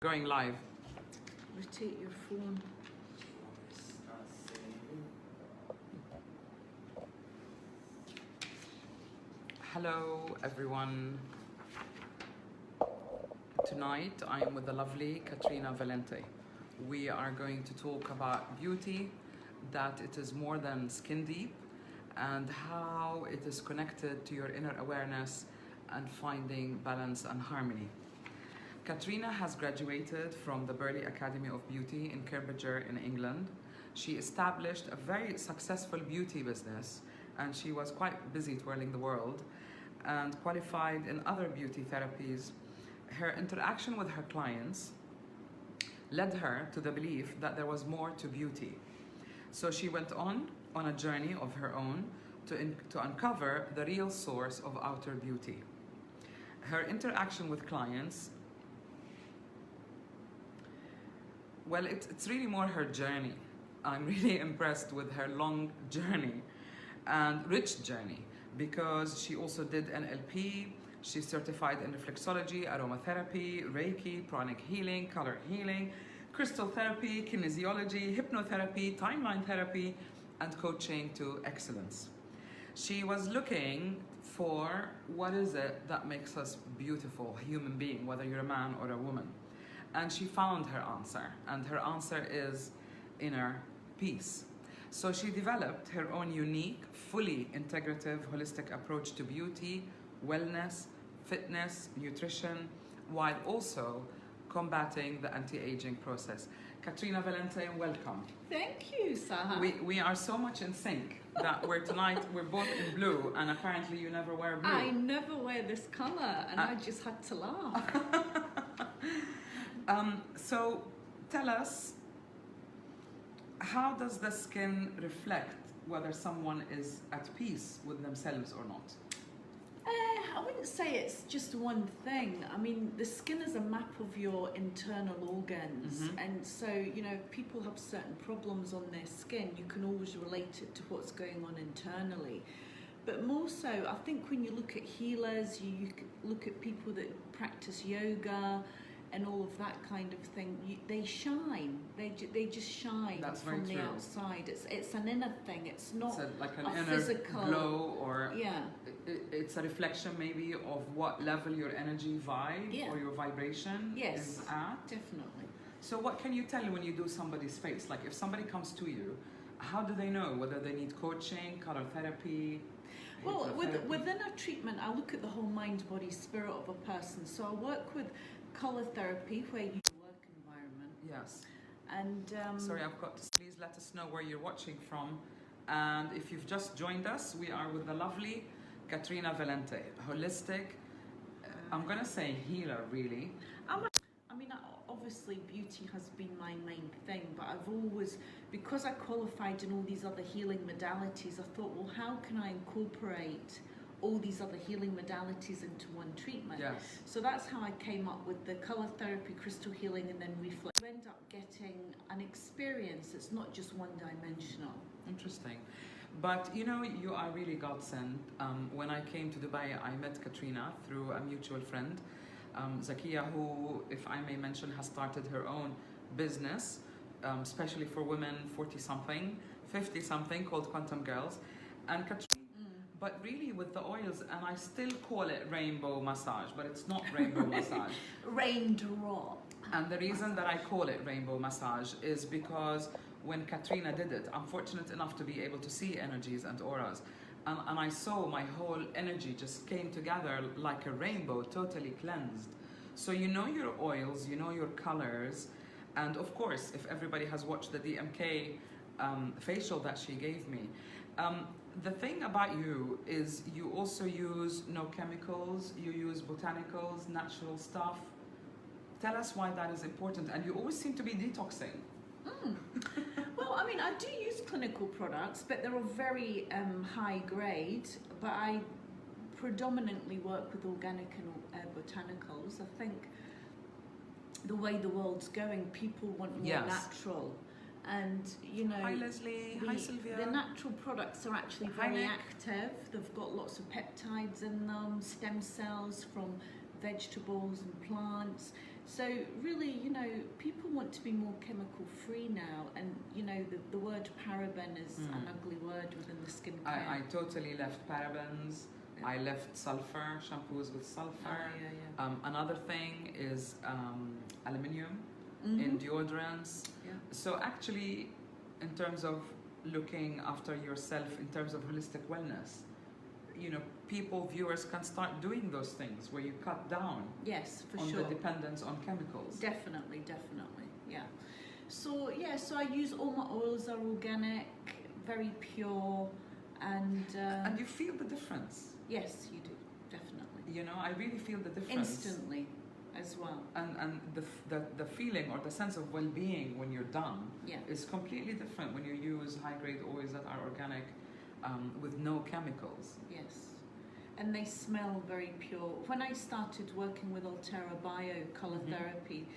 going live. Rotate your phone. Hello everyone. Tonight I am with the lovely Katrina Valente. We are going to talk about beauty, that it is more than skin deep, and how it is connected to your inner awareness and finding balance and harmony. Katrina has graduated from the Burley Academy of Beauty in Cambridgeshire in England. She established a very successful beauty business, and she was quite busy twirling the world, and qualified in other beauty therapies. Her interaction with her clients led her to the belief that there was more to beauty. So she went on a journey of her own to uncover the real source of outer beauty. Her interaction with clients, well, it's really more her journey. I'm really impressed with her long journey and rich journey, because she also did NLP, she's certified in reflexology, aromatherapy, Reiki, pranic healing, color healing, crystal therapy, kinesiology, hypnotherapy, timeline therapy, and coaching to excellence. She was looking for what is it that makes us beautiful human being, whether you're a man or a woman. And she found her answer, and her answer is inner peace. So she developed her own unique, fully integrative, holistic approach to beauty, wellness, fitness, nutrition, while also combating the anti-aging process. Katrina Valente, welcome. Thank you, Sahar. We are so much in sync that we're both in blue, and apparently you never wear blue. I never wear this colour, and I just had to laugh. So tell us, how does the skin reflect whether someone is at peace with themselves or not? I wouldn't say it's just one thing. I mean, the skin is a map of your internal organs. And so, you know, if people have certain problems on their skin, you can always relate it to what's going on internally. But more so, I think when you look at healers, you look at people that practice yoga and all of that kind of thing, they shine. They just shine. That's from very the true. outside. It's an inner thing. It's not like an a inner physical glow, or yeah. It's a reflection maybe of what level your energy vibe or your vibration is at. Definitely. So what can you tell when you do somebody's face? Like if somebody comes to you, how do they know whether they need coaching, color therapy? Well, within a treatment, I look at the whole mind, body, spirit of a person. So I work with color therapy, where you work environment. Yes. And sorry, I've got to, please let us know where you're watching from. And if you've just joined us, we are with the lovely Katrina Valente, holistic, I'm gonna say healer, really. I mean, obviously beauty has been my main thing, but I've always, because I qualified in all these other healing modalities, I thought, well, how can I incorporate all these other healing modalities into one treatment? Yes. So that's how I came up with the color therapy, crystal healing, and then reflex. You end up getting an experience that's not just one-dimensional. Interesting. But you know, you are really God sent. When I came to Dubai, I met Katrina through a mutual friend, Zakia, who, if I may mention, has started her own business, especially for women 40-something, 50-something, called Quantum Girls. And Katrina, but really with the oils, and I still call it rainbow massage, but it's not rainbow massage. Raindrop. And the reason that I call it rainbow massage is because when Katrina did it, I'm fortunate enough to be able to see energies and auras. And I saw my whole energy just came together like a rainbow, totally cleansed. So you know your oils, you know your colors. And of course, if everybody has watched the DMK facial that she gave me, the thing about you is you also use no chemicals, you use botanicals, natural stuff. Tell us why that is important. And you always seem to be detoxing. Well, I mean, I do use clinical products, but they're of very high grade. But I predominantly work with organic and botanicals. I think the way the world's going, people want more natural. And, you know, hi Leslie, hi Sylvia. The natural products are actually very active. They've got lots of peptides in them, stem cells from vegetables and plants. So really, you know, people want to be more chemical free now, and you know, the word paraben is an ugly word within the skincare. I totally left parabens. Yeah. I left sulfur, shampoos with sulfur. Another thing is aluminium in deodorants. Yeah. So actually, in terms of looking after yourself, in terms of holistic wellness, you know, viewers can start doing those things where you cut down Yes, for on sure. the dependence on chemicals. Definitely, yeah. So so I use all my oils are organic, very pure, and you feel the difference. yes, you do, definitely. You know, I really feel the difference Instantly, as well. And the feeling or the sense of well-being when you're done is completely different when you use high-grade oils that are organic, with no chemicals. Yes, and they smell very pure. When I started working with Altera Bio color therapy,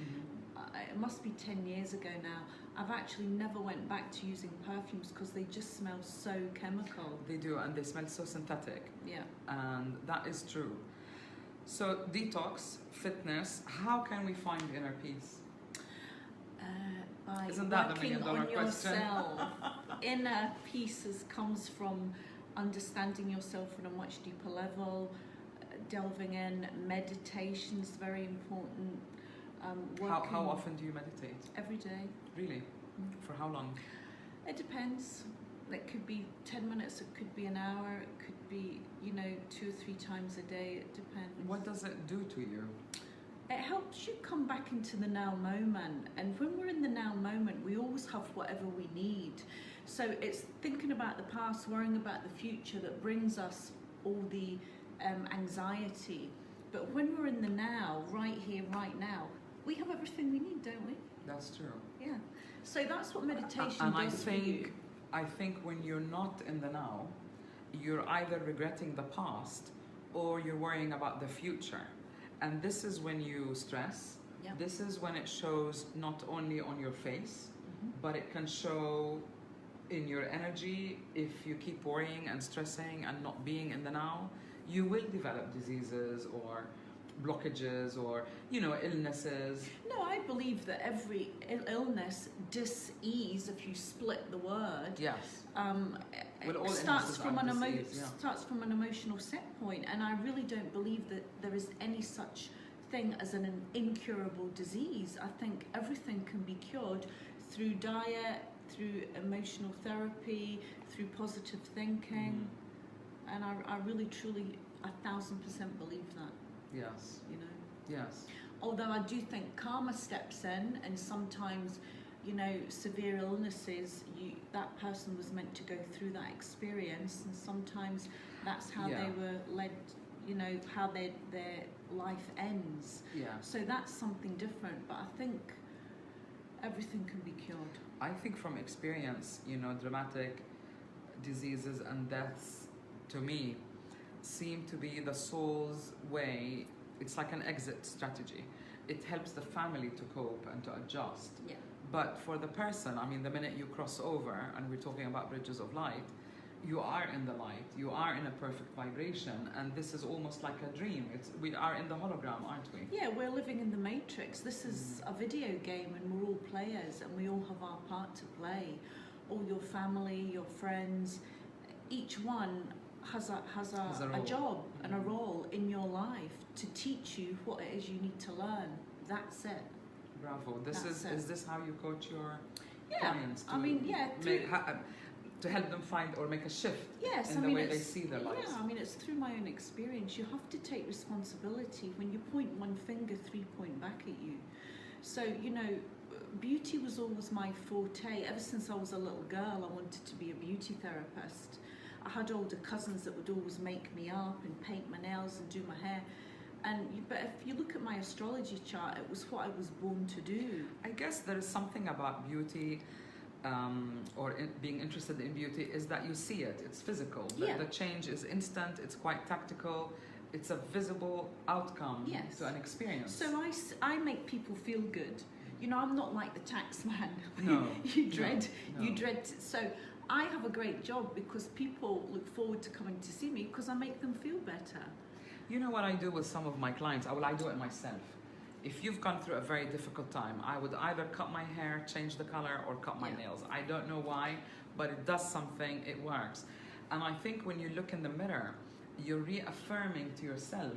it must be 10 years ago now, I've actually never went back to using perfumes because they just smell so chemical. They do, and they smell so synthetic. Yeah. And that is true. So detox, fitness, how can we find inner peace? By Isn't that the working million-dollar on question? yourself. Inner peace comes from understanding yourself on a much deeper level, delving in. Meditation is very important. How often do you meditate? Every day. Really? For how long? It depends. It could be 10 minutes, it could be an hour, it could be, you know, 2 or 3 times a day, it depends. What does it do to you? It helps you come back into the now moment, and when we're in the now moment, we always have whatever we need. So it's thinking about the past, worrying about the future that brings us all the anxiety. But when we're in the now, right here, right now, we have everything we need, don't we? That's true. Yeah. So that's what meditation And does for you. I think when you're not in the now, you're either regretting the past or you're worrying about the future. And this is when you stress. Yeah. This is when it shows not only on your face, but it can show in your energy. If you keep worrying and stressing and not being in the now, you will develop diseases or blockages or, you know, illnesses. No, I believe that every illness, dis-ease, if you split the word, Yes. It all starts illnesses from are an disease, starts from an emotional set point, and I really don't believe that there is any such thing as an incurable disease. I think everything can be cured through diet, through emotional therapy, through positive thinking, and I really truly 1000% believe that. Yes. You know. Yes. Although I do think karma steps in, and sometimes, you know, severe illnesses, that person was meant to go through that experience, and sometimes that's how they were led, you know, how their life ends. Yeah. So that's something different, but I think everything can be cured. I think from experience, you know, dramatic diseases and deaths, to me, seem to be the soul's way. It's like an exit strategy. It helps the family to cope and to adjust. Yeah. But for the person, I mean, the minute you cross over, and we're talking about bridges of light, you are in the light, you are in a perfect vibration, and this is almost like a dream. We are in the hologram, aren't we? Yeah, we're living in the Matrix. This is a video game, and we're all players, and we all have our part to play. All your family, your friends, each one has a job and a role in your life to teach you what it is you need to learn. That's it. Bravo. Is this how you coach your clients? To help them find or make a shift in the way they see their lives. Yeah, I mean, it's through my own experience. You have to take responsibility. When you point one finger, 3 point back at you. So, you know, beauty was always my forte. Ever since I was a little girl, I wanted to be a beauty therapist. I had older cousins that would always make me up and paint my nails and do my hair. But if you look at my astrology chart, it was what I was born to do. I guess there is something about beauty, being interested in beauty, is that you see it. It's physical. The change is instant. It's quite tactical. It's a visible outcome to an experience. So I make people feel good. You know, I'm not like the tax man. No. You dread. So I have a great job because people look forward to coming to see me because I make them feel better. You know what I do with some of my clients? I do it myself. if you've gone through a very difficult time, I would either cut my hair, change the color, or cut my nails. I don't know why, but it does something, it works. And I think when you look in the mirror, you're reaffirming to yourself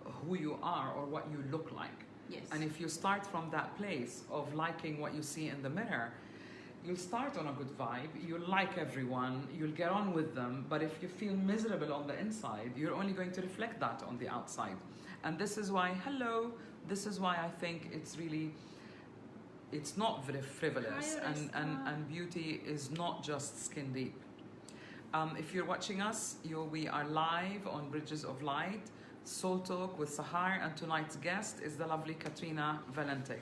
who you are or what you look like. Yes. And if you start from that place of liking what you see in the mirror, you'll start on a good vibe, you'll like everyone, you'll get on with them, but if you feel miserable on the inside, you're only going to reflect that on the outside. And this is why, this is why I think it's not very frivolous, and beauty is not just skin deep. If you're watching us, we are live on Bridges of Light, Soul Talk with Sahar, and tonight's guest is the lovely Katrina Valente.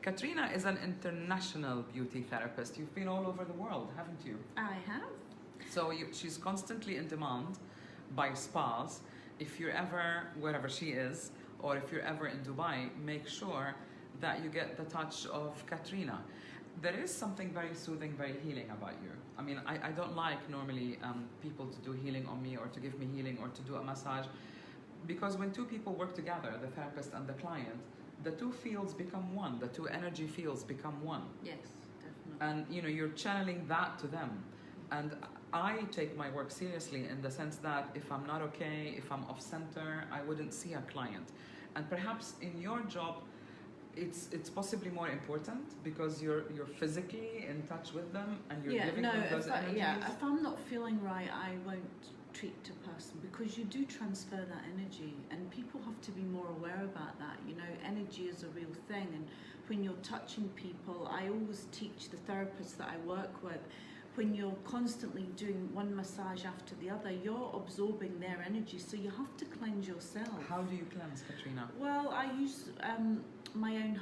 Katrina is an international beauty therapist. You've been all over the world, haven't you? I have. So she's constantly in demand by spas. If you're ever wherever she is, or if you're ever in Dubai, make sure that you get the touch of Katrina. There is something very soothing, very healing about you. I mean, I don't like normally people to do healing on me or to give me healing or to do a massage, because when two people work together, the therapist and the client, the two fields become one, the two energy fields become one. Yes, definitely. And you're channeling that to them. And I take my work seriously in the sense that if I'm not okay, if I'm off center, I wouldn't see a client. And perhaps in your job, it's possibly more important because you're physically in touch with them and you're giving them those energies. If I'm not feeling right, I won't treat a person, because you do transfer that energy, and people have to be more aware about that. Energy is a real thing, and when you're touching people, I always teach the therapists that I work with, when you're constantly doing one massage after the other, you're absorbing their energy, so you have to cleanse yourself. How do you cleanse, Katrina? Well, I use my own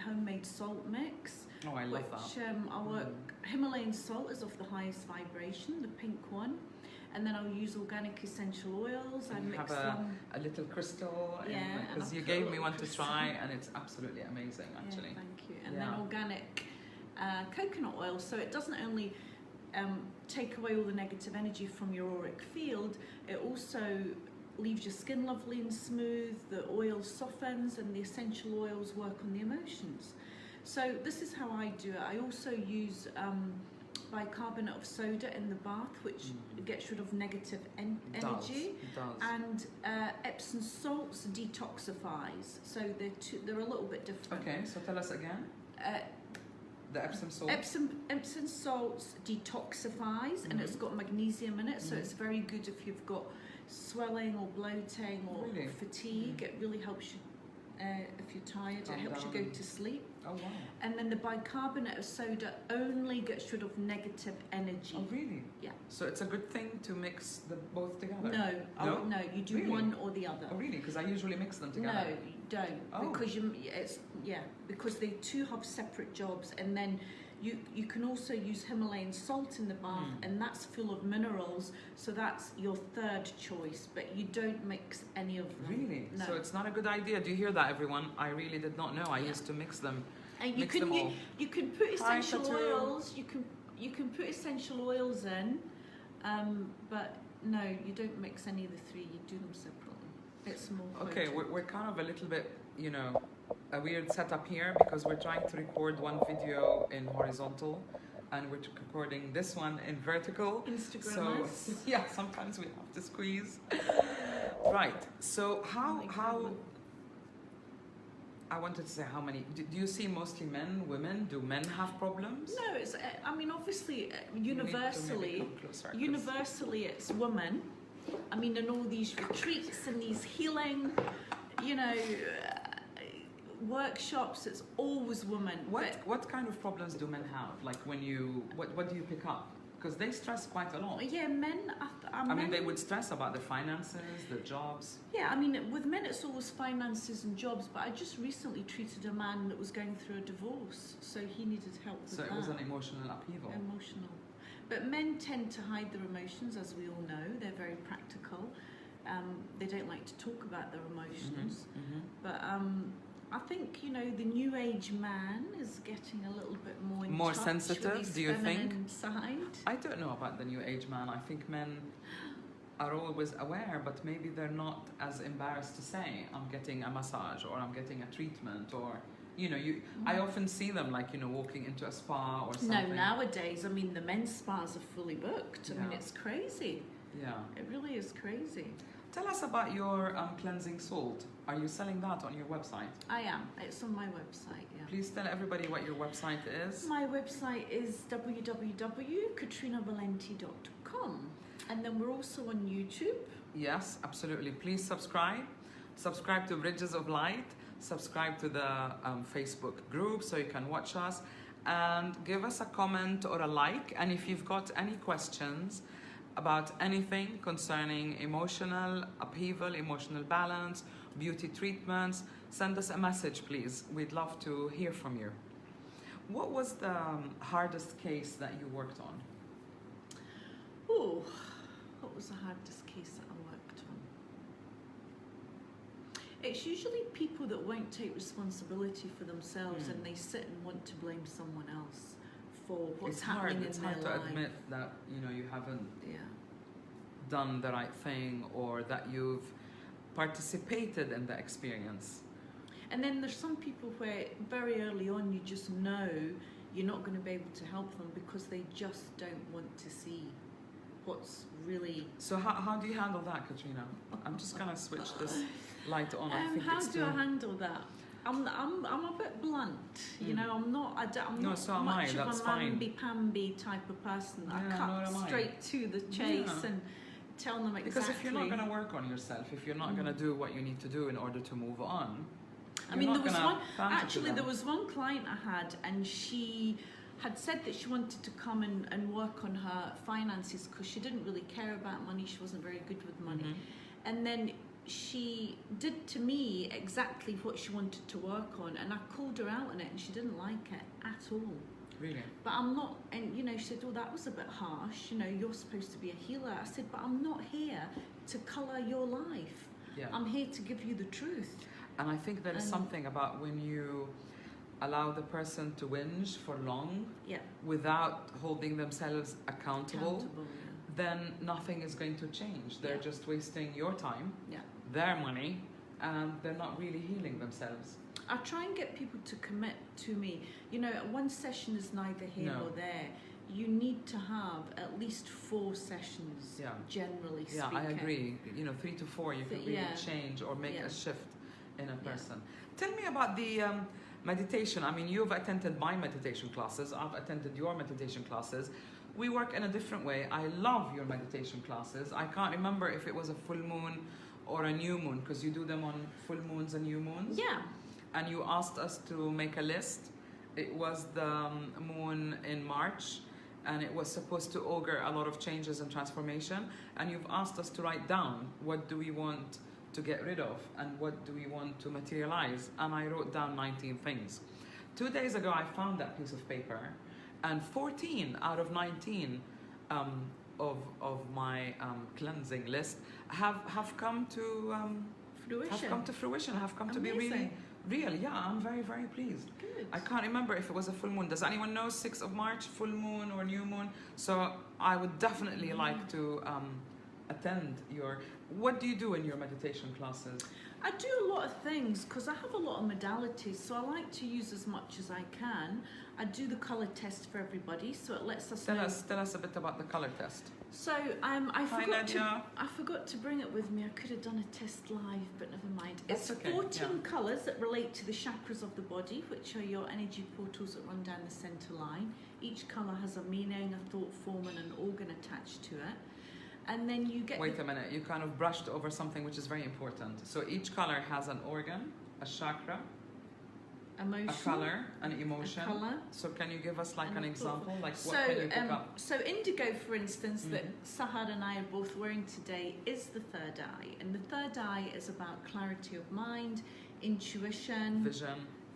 homemade salt mix. Oh, I love that. I work, Himalayan salt is of the highest vibration, the pink one. And then I'll use organic essential oils. I mix them. A little crystal. Yeah. Because you gave me one to try, and it's absolutely amazing, actually. Yeah, thank you. And then organic coconut oil. So it doesn't only take away all the negative energy from your auric field, it also leaves your skin lovely and smooth. The oil softens, and the essential oils work on the emotions. So this is how I do it. I also use bicarbonate of soda in the bath, which gets rid of negative energy. It does. And Epsom salts detoxifies. So they're a little bit different. Okay, so tell us again. The Epsom salt. Epsom salts detoxifies, and it's got magnesium in it, so it's very good if you've got swelling or bloating or fatigue. It really helps you if you're tired. It helps you go to sleep. Oh wow! And then the bicarbonate of soda only gets rid of negative energy. Oh really? Yeah. So it's a good thing to mix them both together. No, you do one or the other. Oh really? Because I usually mix them together. No, you don't. Because because they two have separate jobs, and then you can also use Himalayan salt in the bath, and that's full of minerals, so that's your third choice, but you don't mix any of them. Really? No. So it's not a good idea. Do you hear that, everyone? I really did not know. I used to mix them. And you can put essential oils. You can put essential oils in, but no, you don't mix any of the three. You do them separately. It's more potent. Okay, we're kind of a little bit, a weird setup here because we're trying to record one video in horizontal, and we're recording this one in vertical. Instagrammers. So yeah, sometimes we have to squeeze. Right. So how I wanted to say how many. Do you see mostly men, women? Do men have problems? No, it's. I mean, obviously, universally, it's women. I mean, in all these retreats and these healing, workshops, it's always women. What kind of problems do men have? Like what do you pick up? Because they stress quite a lot. Yeah, men. I mean, they would stress about the finances, the jobs. Yeah, I mean, with men it's always finances and jobs, but I just recently treated a man that was going through a divorce, so he needed help with that. So it was an emotional upheaval. Emotional. But men tend to hide their emotions, as we all know. They're very practical. They don't like to talk about their emotions. But I think, the new age man is getting a little bit more touch sensitive, with his do you think? Side. I don't know about the new age man. I think men are always aware, but maybe they're not as embarrassed to say, I'm getting a massage or I'm getting a treatment, or I often see them like, walking into a spa or something. No, nowadays, I mean, the men's spas are fully booked. I mean, Yeah. it's crazy. Yeah. It really is crazy. Tell us about your cleansing salt. Are you selling that on your website? I am. It's on my website, yeah. Please tell everybody what your website is. My website is www.katrinavalente.com. And then we're also on YouTube. Yes, absolutely. Please subscribe. Subscribe to Bridges of Light. Subscribe to the Facebook group so you can watch us. And give us a comment or a like. And if you've got any questions about anything concerning emotional upheaval, emotional balance, beauty treatments, send us a message, please. We'd love to hear from you. What was the hardest case that you worked on? Oh, what was the hardest case that I worked on? It's usually people that won't take responsibility for themselves and they sit and want to blame someone else for what's happening in their life. It's hard to admit that you haven't done the right thing, or that you've participated in the experience. And then there's some people where very early on you just know you're not going to be able to help them because they just don't want to see what's really... So how do you handle that, Katrina? I'm just going to switch this light on. I think how do I handle that? I'm a bit blunt, I'm not much of a mamby-pamby type of person. I cut straight to the chase and tell them exactly. Because if you're not going to work on yourself, if you're not going to do what you need to do in order to move on, there was one client I had, and she had said that she wanted to come and work on her finances because she didn't really care about money. She wasn't very good with money. And then she did to me exactly what she wanted to work on, and I called her out on it and she didn't like it at all. Really? But I'm not, and she said, oh, that was a bit harsh, you're supposed to be a healer. I said, but I'm not here to colour your life. I'm here to give you the truth. And I think there is something about when you allow the person to whinge for long without holding themselves accountable, then nothing is going to change. They're just wasting your time, their money, and they're not really healing themselves. I try and get people to commit to me. One session is neither here nor there. You need to have at least 4 sessions, generally speaking. Yeah, I agree. 3 to 4, you can really change or make a shift in a person. Tell me about the meditation. I mean, you've attended my meditation classes. I've attended your meditation classes. We work in a different way. I love your meditation classes. I can't remember if it was a full moon or a new moon, because you do them on full moons and new moons. Yeah. And you asked us to make a list. It was the moon in March, and it was supposed to augur a lot of changes and transformation. And you've asked us to write down, what do we want to get rid of and what do we want to materialize? And I wrote down 19 things. 2 days ago, I found that piece of paper, and 14 out of 19 of my cleansing list have come to fruition. Have come to be really real. Yeah, I'm very, very pleased. Good. I can't remember if it was a full moon. Does anyone know 6th of March, full moon or new moon? So I would definitely like to attend your... What do you do in your meditation classes? I do a lot of things because I have a lot of modalities, so I like to use as much as I can. I do the colour test for everybody, so it lets us Tell us a bit about the colour test. So I forgot to bring it with me. I could have done a test live, but never mind. It's 14 colours that relate to the chakras of the body, which are your energy portals that run down the centre line. Each colour has a meaning, a thought form and an organ attached to it. And then you get... Wait a minute, you kind of brushed over something which is very important. So each colour has an organ, a chakra, emotion, a colour, an emotion. A colour. So can you give us like an example? Like what can you pick up? So indigo, for instance, that Sahar and I are both wearing today is the third eye. And the third eye is about clarity of mind, intuition,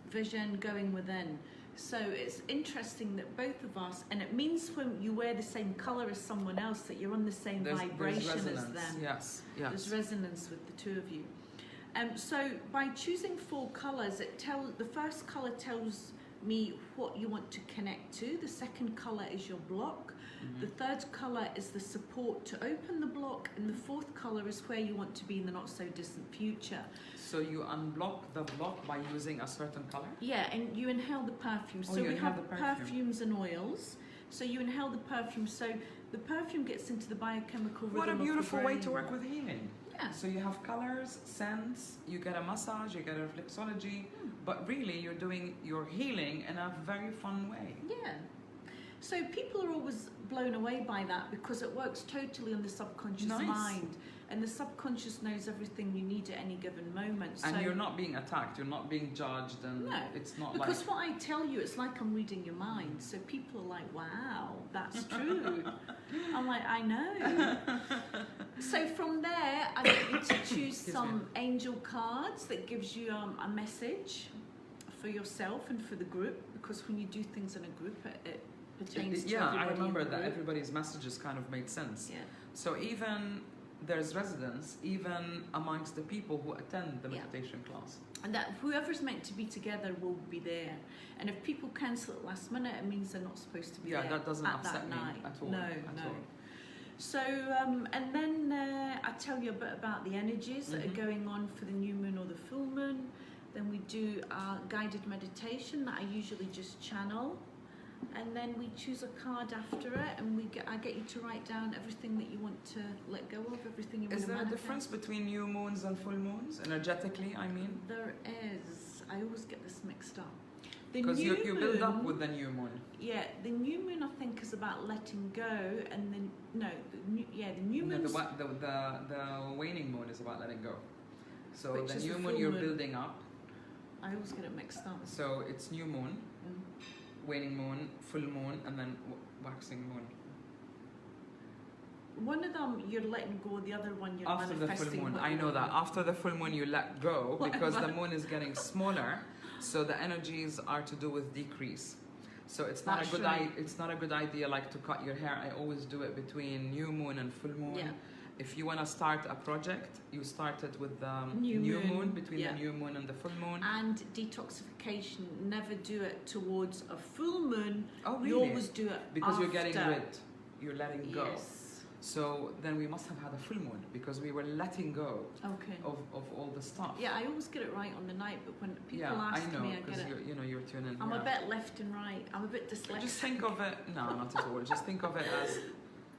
vision, going within. So it's interesting that both of us, and it means when you wear the same colour as someone else that you're on the same vibration as them. Yes. There's resonance with the two of you. So by choosing 4 colours, the first colour tells me what you want to connect to. The second colour is your block. The third colour is the support to open the block, and the fourth colour is where you want to be in the not so distant future. So you unblock the block by using a certain color? Yeah, and you inhale the perfume. Oh, So you we inhale have the perfume. perfumes and oils. So you inhale the perfume. So the perfume gets into the biochemical rhythm. What a of the beautiful way to brain. work with healing. Yeah. So you have colors, scents, you get a massage, you get a reflexology, but really you're doing your healing in a very fun way. Yeah. So people are always blown away by that because it works totally on the subconscious Nice. mind. And the subconscious knows everything you need at any given moment. And so you're not being attacked, you're not being judged, and No, it's not because like... what I tell you, it's like I'm reading your mind. So people are like, wow, that's true. I'm like, I know. So from there, I get you to choose Excuse some angel cards that gives you a message for yourself and for the group, because when you do things in a group, it pertains to Yeah, everybody I remember in the that group. everybody's messages kind of made sense. Yeah. So even there's resonance, even amongst the people who attend the Yeah. meditation class. And that whoever's meant to be together will be there. And if people cancel at last minute, it means they're not supposed to be Yeah, there that doesn't at upset that me night. at all. No, at no. all. So, and then I tell you a bit about the energies that are going on for the new moon or the full moon. Then we do a guided meditation that I usually just channel. And then we choose a card after it, and I get you to write down everything that you want to let go of, everything you want Is to there a manifest. difference between new moons and full moons, energetically, I mean? There is. I always get this mixed up. The Because new you build up moon- with the new moon. Yeah, the new moon I think is about letting go, and then the new No, moon. the waning moon is about letting go. So Which the is new the moon full you're moon. building up. I always get it mixed up. So it's new moon, waning moon, full moon, and then waxing moon. One of them you're letting go, the other one you're After the manifesting. full moon, what I you know want. that. After the full moon, you let go because the Whatever. moon is getting smaller. So the energies are to do with decrease. So it's not That's a good right. it's not a good idea like to cut your hair. I always do it between new moon and full moon. Yeah. If you want to start a project, you start it with the New moon, between yeah. the new moon and the full moon. And detoxification, never do it towards a full moon. Oh, really? You always do it Because after. you're getting rid, you're letting go. Yes. So then we must have had a full moon because we were letting go Okay. of all the stuff. Yeah, I always get it right on the night, but when people Yeah, ask I know, me, I because get it. you're tuning. I'm yeah. a bit left and right. I'm a bit dyslexic. Just think of it, no, not at all. Just think of it as,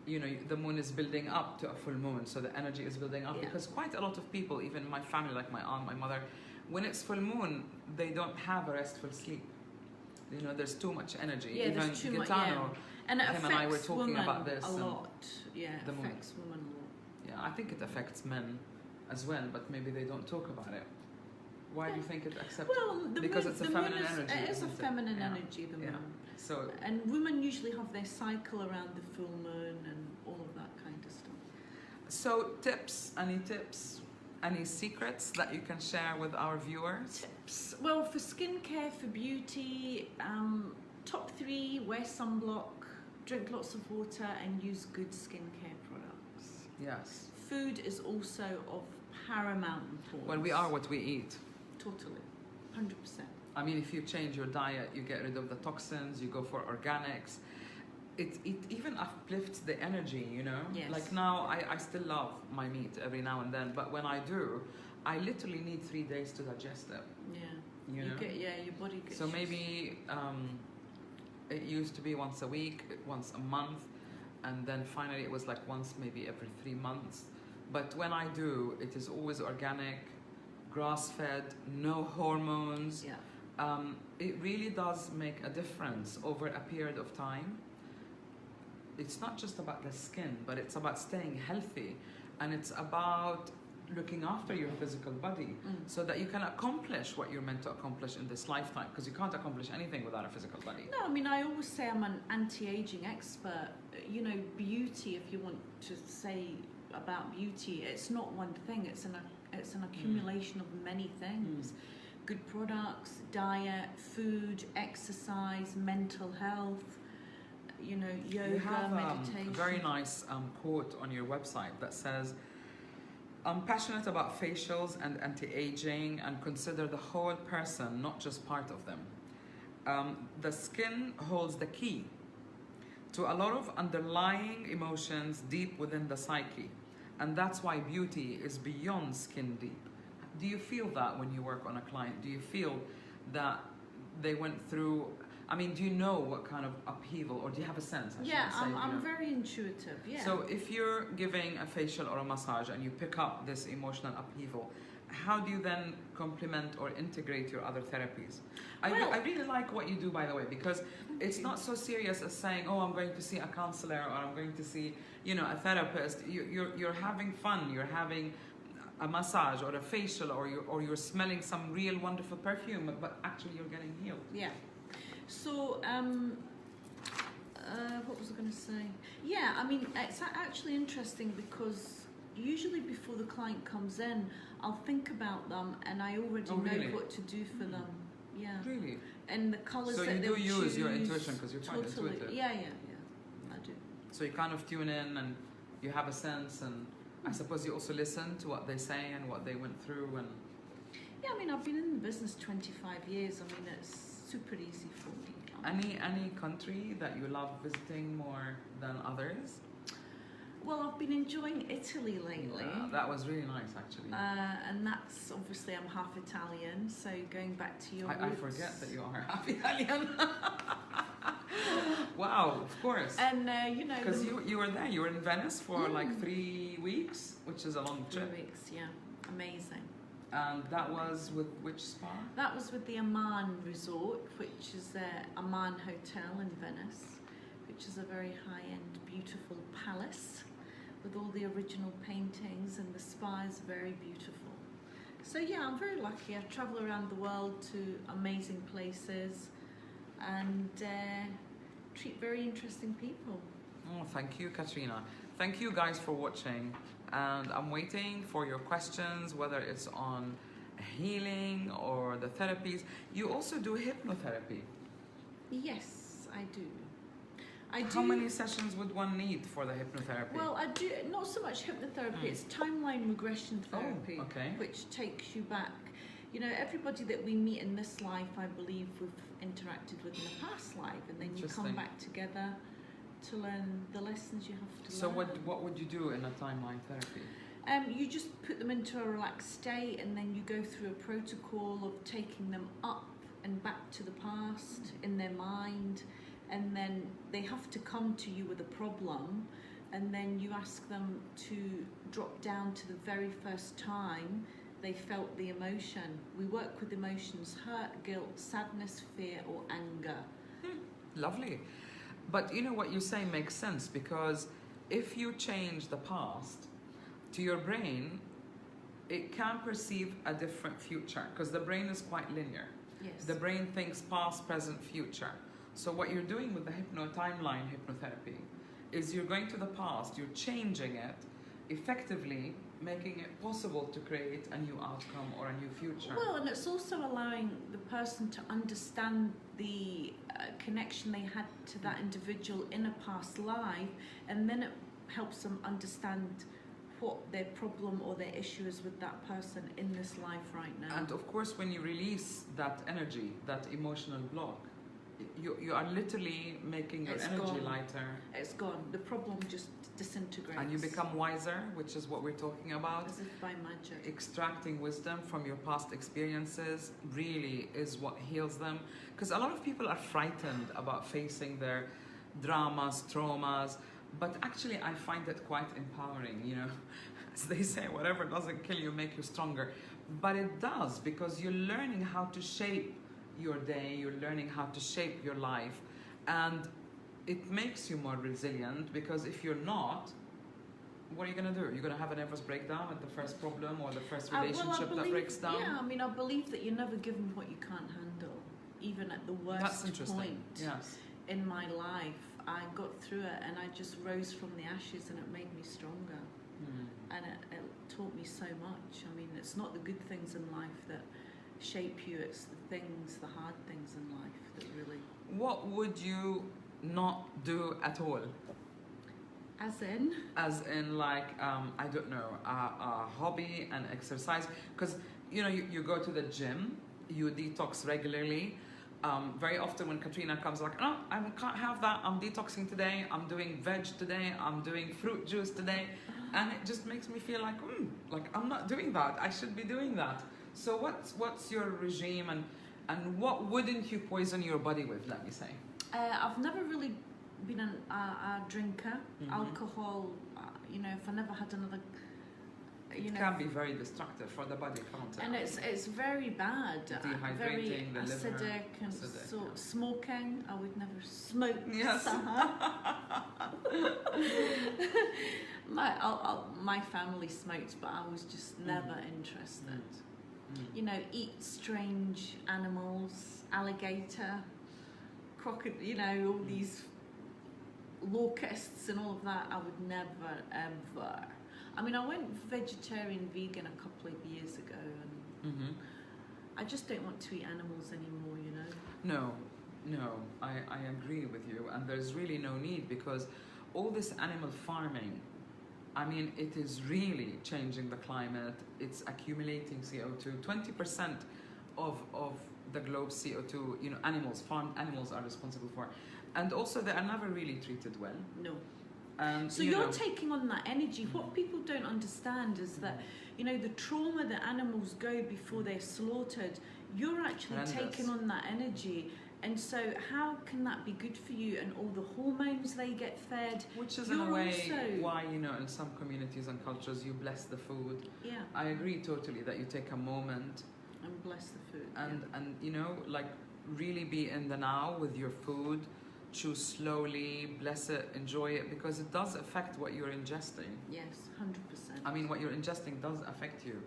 the moon is building up to a full moon, so the energy is building up. Yeah. Because quite a lot of people, even my family, like my aunt, my mother, when it's full moon, they don't have a restful sleep. There's too much energy. Yeah, even there's too much. Gaetano, And it him affects and I were talking women about this a and lot. Yeah, it the moon. affects women a lot. yeah, I think it affects men as well, but maybe they don't talk about it. Why do you think it accepts? Well, the Because moon, it's a the moon feminine is, energy, It is a isn't it? feminine Yeah. energy, the Yeah. moon. So, And women usually have their cycle around the full moon and all of that kind of stuff. any tips, any secrets that you can share with our viewers? Tips. Well, for skincare, for beauty, top 3, wear sunblock, drink lots of water, and use good skincare products. Yes. Food is also of paramount importance. Well, we are what we eat. Totally. 100%. I mean, if you change your diet, you get rid of the toxins, you go for organics. It even uplifts the energy, Yes. Like now, I still love my meat every now and then, but when I do, I literally need 3 days to digest it. Yeah. You know? Your body gets So maybe it used to be once a week, once a month, and then finally it was like once maybe every 3 months. But when I do, it is always organic, grass-fed, no hormones. Yeah. It really does make a difference over a period of time. It's not just about the skin, but it's about staying healthy, and it's about looking after your physical body so that you can accomplish what you're meant to accomplish in this lifetime, because you can't accomplish anything without a physical body. No, I mean, I always say I'm an anti-aging expert. Beauty, if you want to say about beauty, it's not one thing, it's an accumulation of many things. Good products, diet, food, exercise, mental health, yoga, You have meditation. a very nice quote on your website that says, "I'm passionate about facials and anti-aging and consider the whole person, not just part of them." the skin holds the key to a lot of underlying emotions deep within the psyche. And that's why beauty is beyond skin deep. Do you feel that when you work on a client? Do you feel that they went through, I mean, do you know what kind of upheaval, or do you have a sense? Yeah, I should say, I'm very intuitive, yeah. So if you're giving a facial or a massage and you pick up this emotional upheaval, how do you then complement or integrate your other therapies? I really like what you do, by the way, because it's not so serious as saying, oh, I'm going to see a counselor or I'm going to see, you know, a therapist. You're having fun. You're having a massage or a facial, or you're smelling some real wonderful perfume, but actually you're getting healed. Yeah. So, what was I going to say? Yeah, I mean, it's actually interesting because usually before the client comes in, I'll think about them and I already know what to do for them. Yeah. Really? And the colours so that you they'll do use choose, your intuition because you're quite totally. intuitive. Yeah, I do. So you kind of tune in and you have a sense, and I suppose you also listen to what they say and what they went through. And yeah, I mean, I've been in the business 25 years. I mean, it's super easy for me. Any country that you love visiting more than others? Well, I've been enjoying Italy lately. Yeah, that was really nice, actually. And that's obviously, I'm half Italian, so going back to your I roots. forget that you are half Italian. Wow, of course. And you know, because you were there. You were in Venice for like 3 weeks, which is a long trip. 3 weeks, yeah, amazing. And that was with which spa? That was with the Aman Resort, which is the Aman Hotel in Venice, which is a very high-end, beautiful palace with all the original paintings, and the spa is very beautiful. So yeah, I'm very lucky. I travel around the world to amazing places and treat very interesting people. Oh, thank you, Katrina. Thank you guys for watching. And I'm waiting for your questions, whether it's on healing or the therapies. You also do hypnotherapy. Yes, I do. How many sessions would one need for the hypnotherapy? Well, I do not so much hypnotherapy. It's timeline regression therapy, which takes you back. You know, everybody that we meet in this life, I believe we've interacted with in a past life, and then you come back together to learn the lessons you have to learn. So what would you do in a timeline therapy? You just put them into a relaxed state, and then you go through a protocol of taking them up and back to the past in their mind, and then they have to come to you with a problem, and then you ask them to drop down to the very first time they felt the emotion. We work with emotions: hurt, guilt, sadness, fear, or anger. Lovely. But you know what you say makes sense, because if you change the past, to your brain, it can perceive a different future, because the brain is quite linear. Yes. The brain thinks past, present, future. So what you're doing with the timeline hypnotherapy is you're going to the past, you're changing it, effectively making it possible to create a new outcome or a new future. Well, and it's also allowing the person to understand the connection they had to that individual in a past life, and then it helps them understand what their problem or their issue is with that person in this life right now. And of course, when you release that energy, that emotional block, you are literally making your energy lighter. It's gone. The problem just disintegrates. And you become wiser, which is what we're talking about. As if by magic. Extracting wisdom from your past experiences really is what heals them. Because a lot of people are frightened about facing their dramas, traumas, but actually I find it quite empowering, you know. As they say, whatever doesn't kill you make you stronger. But it does, because you're learning how to shape your day, you're learning how to shape your life, and it makes you more resilient, because if you're not, what are you going to do? You're going to have a nervous breakdown at the first problem or the first relationship that breaks down? Yeah, I mean, I believe that you're never given what you can't handle, even at the worst point in my life. I got through it, and I just rose from the ashes, and it made me stronger. And it taught me so much. I mean, it's not the good things in life that shape you, it's the hard things in life that really... What would you not do at all? As in? As in, like, I don't know, a hobby and exercise. Because, you know, you go to the gym, you detox regularly, Very often when Katrina comes like, oh, I can't have that, I'm detoxing today, I'm doing veg today, I'm doing fruit juice today, and it just makes me feel like I'm not doing that, I should be doing that. So what's your regime, and what wouldn't you poison your body with, let me say? I've never really been a drinker. Mm-hmm. Alcohol, if I never had another, It can be very destructive for the body, can't it? and it's very bad. Dehydrating Very the liver. Acidic, and Acidic, yeah. smoking. I would never smoke. Yes. Sahar. My family smoked, but I was just never interested. Eat strange animals, alligator, crocodile, all these locusts and all of that. I would never ever. I mean, I went vegetarian, vegan a couple of years ago, and I just don't want to eat animals anymore, No, I agree with you, and there's really no need, because all this animal farming, I mean, it is really changing the climate. It's accumulating CO2. 20% of the globe's CO2, farmed animals are responsible for, and also they are never really treated well. No. So you're taking on that energy. What people don't understand is that, the trauma that animals go before they're slaughtered, you're actually taking on that energy. And so how can that be good for you, and all the hormones they get fed? Which is in a way why, in some communities and cultures you bless the food. Yeah. I agree totally that you take a moment and bless the food. And really be in the now with your food. Choose slowly, bless it, enjoy it, because it does affect what you're ingesting. Yes, 100%. I mean, what you're ingesting does affect you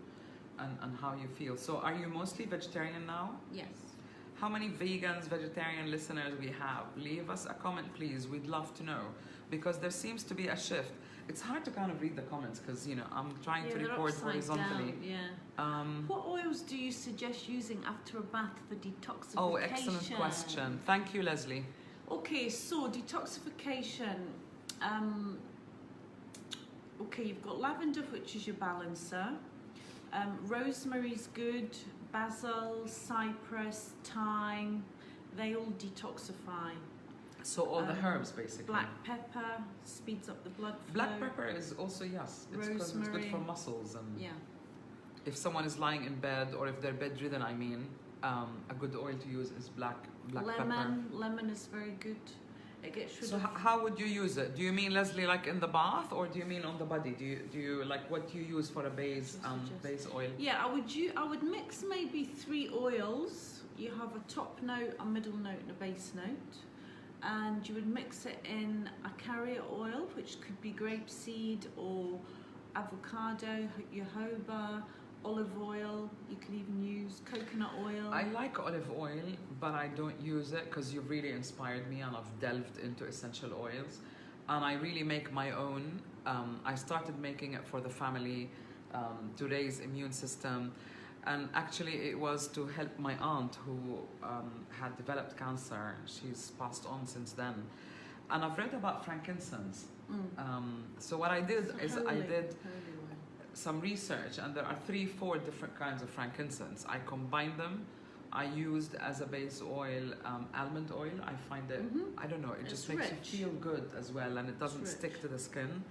and how you feel. So are you mostly vegetarian now? Yes. How many vegans, vegetarian listeners we have? Leave us a comment, please. We'd love to know, because there seems to be a shift. It's hard to kind of read the comments because, I'm trying to record horizontally. Down, yeah. What oils do you suggest using after a bath for detoxification? Oh, excellent question. Thank you, Leslie. Okay, so detoxification. You've got lavender, which is your balancer. Rosemary's good. Basil, cypress, thyme. They all detoxify. So all the herbs, basically. Black pepper speeds up the blood flow. Black pepper is also, yes, it's good for muscles. And if someone is lying in bed, or if they're bedridden, a good oil to use is black pepper. Lemon is very good. It gets rid of. So how would you use it? Do you mean, Leslie, like in the bath, or do you mean on the body? Do you like, what do you use for a base oil? Yeah, I would mix maybe 3 oils. You have a top note, a middle note, and a base note. And you would mix it in a carrier oil, which could be grapeseed or avocado, jojoba, olive oil. You could even use coconut oil. I like olive oil, but I don't use it because you've really inspired me, and I've delved into essential oils, and I really make my own. I started making it for the family to raise immune system, and actually it was to help my aunt who had developed cancer. She's passed on since then, and I've read about frankincense. So what I did is I did some research, and there are 3-4 different kinds of frankincense. I combined them. I used as a base oil almond oil. I find it, I don't know, it just makes you feel good as well, and it doesn't stick to the skin.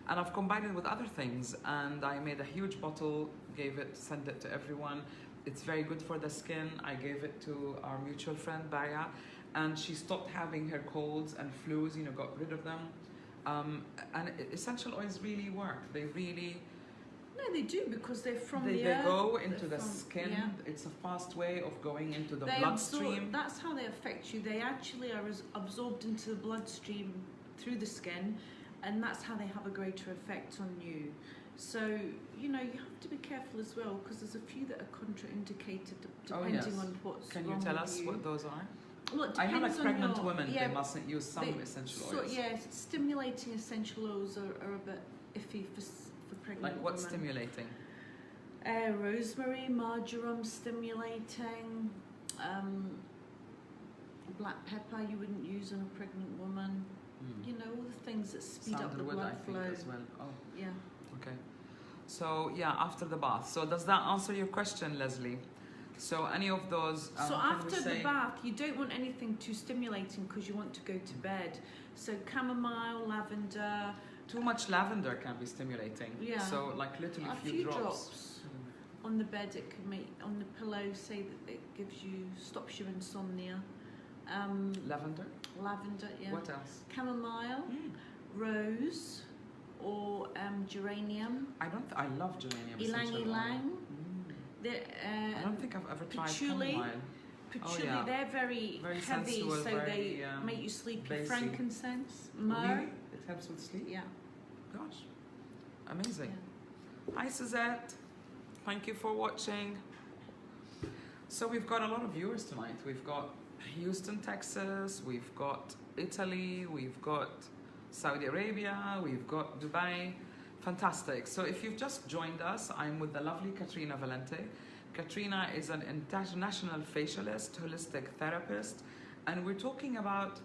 And I've combined it with other things, and I made a huge bottle, sent it to everyone. It's very good for the skin. I gave it to our mutual friend, Baya, and she stopped having her colds and flus, got rid of them. And essential oils really work. They really... No, they do, because they're from the earth. They go into the skin. Yeah. It's a fast way of going into the bloodstream. That's how they affect you. They actually are absorbed into the bloodstream through the skin, and that's how they have a greater effect on you. So, you have to be careful as well, because there's a few that are contraindicated depending on what's Can wrong you tell with us you. what those are? Well, I know, like pregnant women, they mustn't use some essential oils. Stimulating essential oils are a bit iffy for pregnant Like what women. Stimulating? Rosemary, marjoram stimulating, black pepper you wouldn't use on a pregnant woman. All the things that speed up the blood flow. I think, as well. Oh. Yeah. Okay. So after the bath. So does that answer your question, Leslie? So any of those. So can we after the say- bath, you don't want anything too stimulating because you want to go to bed. So chamomile, lavender, Too much lavender can be stimulating. Yeah. So like literally a few few drops. drops on the bed. It could make on the pillow. Say that it gives you, stops your insomnia. Lavender. Lavender, yeah. What else? Chamomile, rose, or geranium. I love geranium. Ylang essential oil. ylang. I don't think I've ever tried patchouli. chamomile. Patchouli, yeah. they're very, Very heavy, sensual, so very, they make you sleepy. bassy. Frankincense, myrrh. Really? It helps with sleep? Yeah. Gosh. Amazing. Yeah. Hi Suzette. Thank you for watching. So we've got a lot of viewers tonight. We've got Houston, Texas, we've got Italy, we've got Saudi Arabia, we've got Dubai. Fantastic. So if you've just joined us, I'm with the lovely Katrina Valente. Katrina is an international facialist, holistic therapist, and we're talking about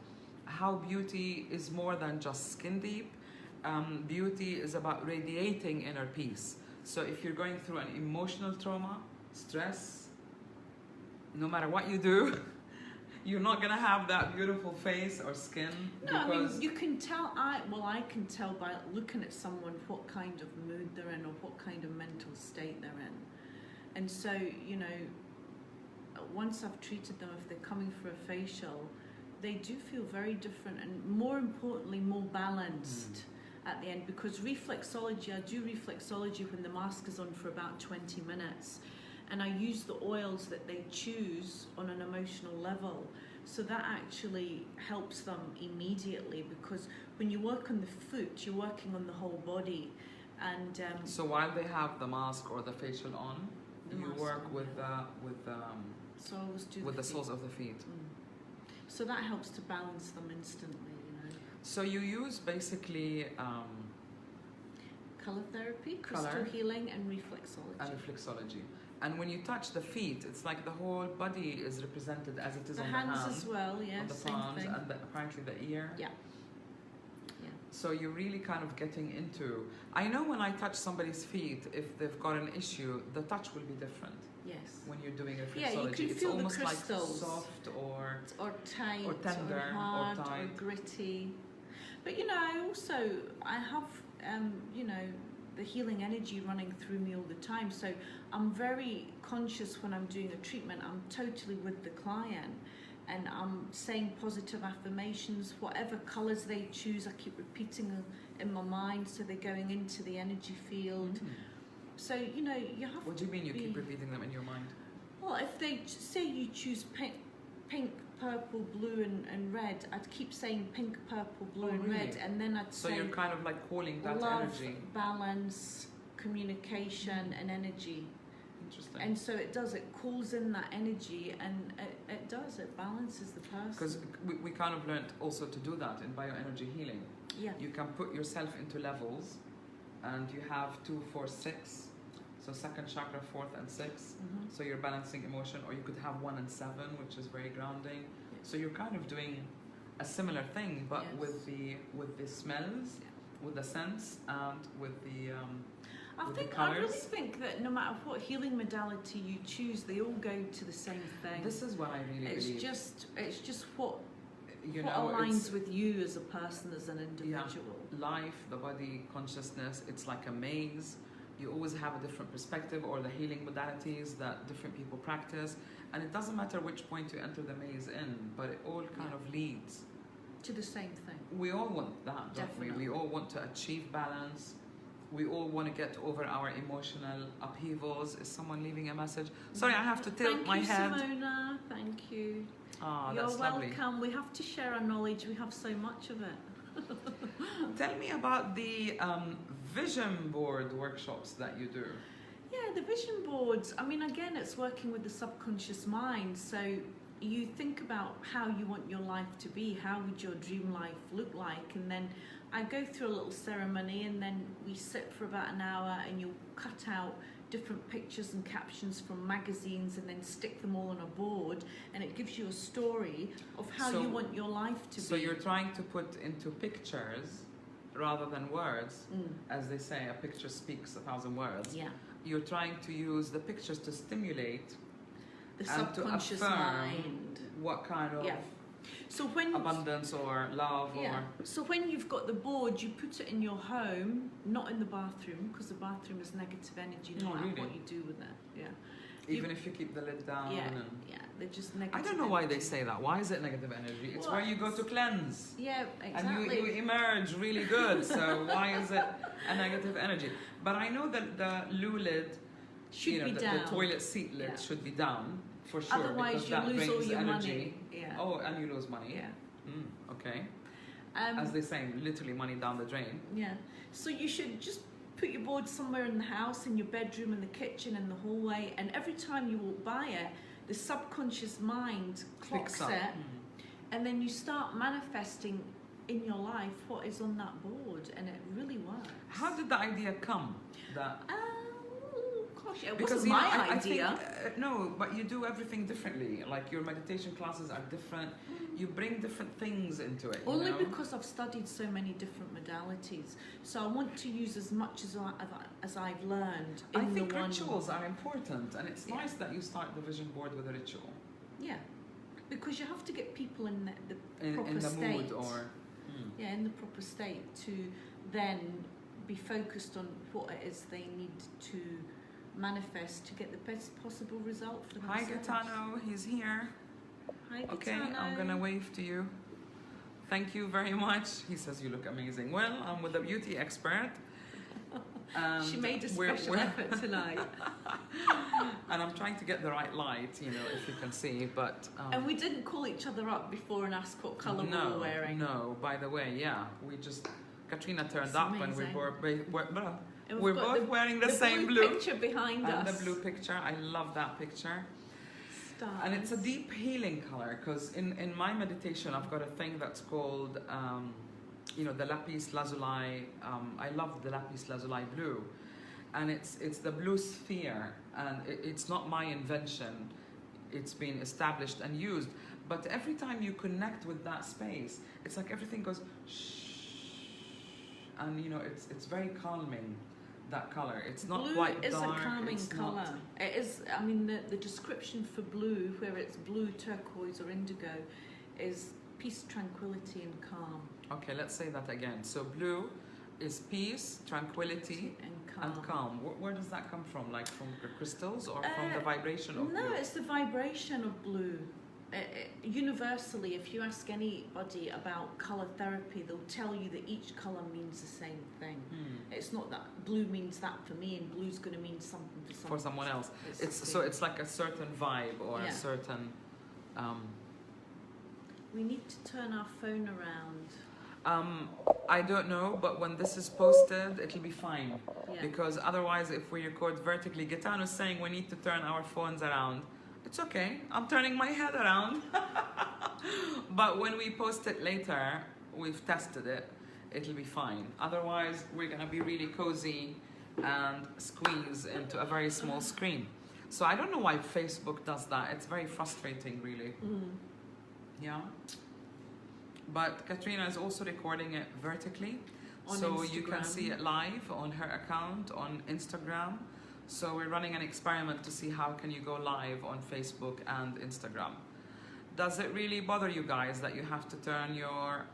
how beauty is more than just skin deep. Beauty is about radiating inner peace. So if you're going through an emotional trauma, stress, no matter what you do, you're not gonna have that beautiful face or skin. No, I because mean, you can tell, I can tell by looking at someone what kind of mood they're in or what kind of mental state they're in. And so, you know, once I've treated them, if they're coming for a facial, they do feel very different and more importantly, more balanced at the end, because reflexology, I do reflexology when the mask is on for about 20 minutes. And I use the oils that they choose on an emotional level. So that actually helps them immediately, because when you work on the foot, you're working on the whole body. And so while they have the mask or the facial on, you work on, with yeah. So I always do with the feet. soles of the feet. So that helps to balance them instantly, you know. So you use basically Color therapy, crystal Color. healing, and reflexology. and reflexology. And when you touch the feet, it's like the whole body is represented as it is The on hands the hand, as well, yeah, on the same palms, thing. and apparently the ear. Yeah. Yeah. So you're really kind of getting into. I know when I touch somebody's feet, if they've got an issue, the touch will be different. Yes. When you're doing reflexology, Yeah, you can it's feel the almost like crystals. soft or Tight, or tender, or hard, tight. or gritty. But you know, I have, you know, the healing energy running through me all the time. So I'm very conscious when I'm doing a treatment. I'm totally with the client, and I'm saying positive affirmations. Whatever colors they choose, I keep repeating them in my mind, so they're going into the energy field. So you know, you have. What do you mean you be, keep repeating them in your mind? Well, if they say you choose pink, purple, blue, and red, I'd keep saying pink, purple, blue, Oh, and really? red, and then I'd So say you're kind of like calling that love, energy. balance, communication, and energy. Interesting. And so it does. It calls in that energy, and it does. It balances the person. Because we kind of learned also to do that in bioenergy healing. Yeah. You can put yourself into levels, and you have 2, 4, 6. So second chakra, 4th and 6th. So you're balancing emotion, or you could have 1 and 7, which is very grounding. So you're kind of doing a similar thing, but Yes. with the smells, with the scents, and with the I with the think I really colours. think that no matter what healing modality you choose, they all go to the same thing. This is what I really believe. It's just what You what know, aligns it's with you as a person, as an individual. life, the body, consciousness. It's like a maze. You always have a different perspective, or the healing modalities that different people practice, and it doesn't matter which point you enter the maze in, but it all kind of leads To the same thing. we all want that, don't we? Definitely. We all want to achieve balance. We all want to get over our emotional upheavals. Is someone leaving a message? Sorry, I have to tilt my head. Thank you, Simona. Thank you. Ah, You're that's welcome. lovely. We have to share our knowledge. We have so much of it. Tell me about the vision board workshops that you do. Yeah, the vision boards. I mean, again, it's working with the subconscious mind. So you think about how you want your life to be. How would your dream life look like? And then I go through a little ceremony, and then we sit for about an hour, and you'll cut out different pictures and captions from magazines and then stick them all on a board, and it gives you a story of how So- you want your life to So be. you're trying to put into pictures rather than words, as they say, a picture speaks 1,000 words. Yeah. You're trying to use the pictures to stimulate the and to subconscious affirm mind. what kind of Yeah. So when abundance or love or so when you've got the board, you put it in your home, not in the bathroom, because the bathroom is negative energy no matter what you do with it. Yeah. even if you keep the lid down. Yeah, And yeah, they're just negative. I don't know why they energy. say that. Why is it negative energy? It's Well, where you go to cleanse. Yeah, exactly. And you emerge really good. So why is it a negative energy? But I know that the loo lid, should be down. The toilet seat lid should be down for sure. Otherwise, because you that lose brings all your energy. money. Yeah. Oh, and you lose money. Yeah. Okay. As they say, literally money down the drain. Yeah. So you should just put your board somewhere in the house, in your bedroom, in the kitchen, in the hallway, and every time you walk by it, the subconscious mind clocks it, and then you start manifesting in your life what is on that board, and it really works. How did the idea come? That gosh, it because wasn't my idea. I think, no, but you do everything differently. Like your meditation classes are different. You bring different things into it. Only because I've studied so many different modalities. So I want to use as much as I've learned. I think rituals are important, and it's nice that you start the vision board with a ritual. Yeah, because you have to get people in the proper in the state. mood or yeah, in the proper state to then be focused on what it is they need to manifest to get the best possible result for themselves. Hi Gaetano, he's here. Hi, okay, Gaetano. I'm gonna wave to you. Thank you very much. He says you look amazing. Well, I'm with a beauty expert. She made a special effort tonight. And I'm trying to get the right light, if you can see, but... and we didn't call each other up before and ask what colour we were wearing. No, by the way, we just... Katrina turned up and we we're both wearing the same blue picture behind us. And the blue picture, I love that picture. Stars. And it's a deep healing color, because in my meditation I've got a thing that's called the lapis lazuli. I love the lapis lazuli blue, and it's the blue sphere, and it's not my invention. It's been established and used, but every time you connect with that space, it's like everything goes shh, and it's very calming. That color, it's not blue quite is dark. A calming it's color. It is. I mean, the description for blue, where it's blue, turquoise, or indigo, is peace, tranquility, and calm. Okay, let's say that again. So blue is peace, tranquility, and calm. Where does that come from? Like from the crystals or from the vibration of blue? No, it's the vibration of blue. Universally, if you ask anybody about colour therapy, they'll tell you that each colour means the same thing. It's not that blue means that for me and blue's going to mean something for someone else. It's like a certain vibe or a certain... We need to turn our phone around. I don't know, but when this is posted, it'll be fine. Yeah. Because otherwise, if we record vertically, Gaetano's saying we need to turn our phones around. It's okay, I'm turning my head around. But when we post it later, we've tested it, it'll be fine. Otherwise, we're gonna be really cozy and squeeze into a very small screen. So I don't know why Facebook does that. It's very frustrating, really. Yeah. But Katrina is also recording it vertically. So Instagram. You can see it live on her account on Instagram. So we're running an experiment to see how can you go live on Facebook and Instagram. Does it really bother you guys that you have to turn your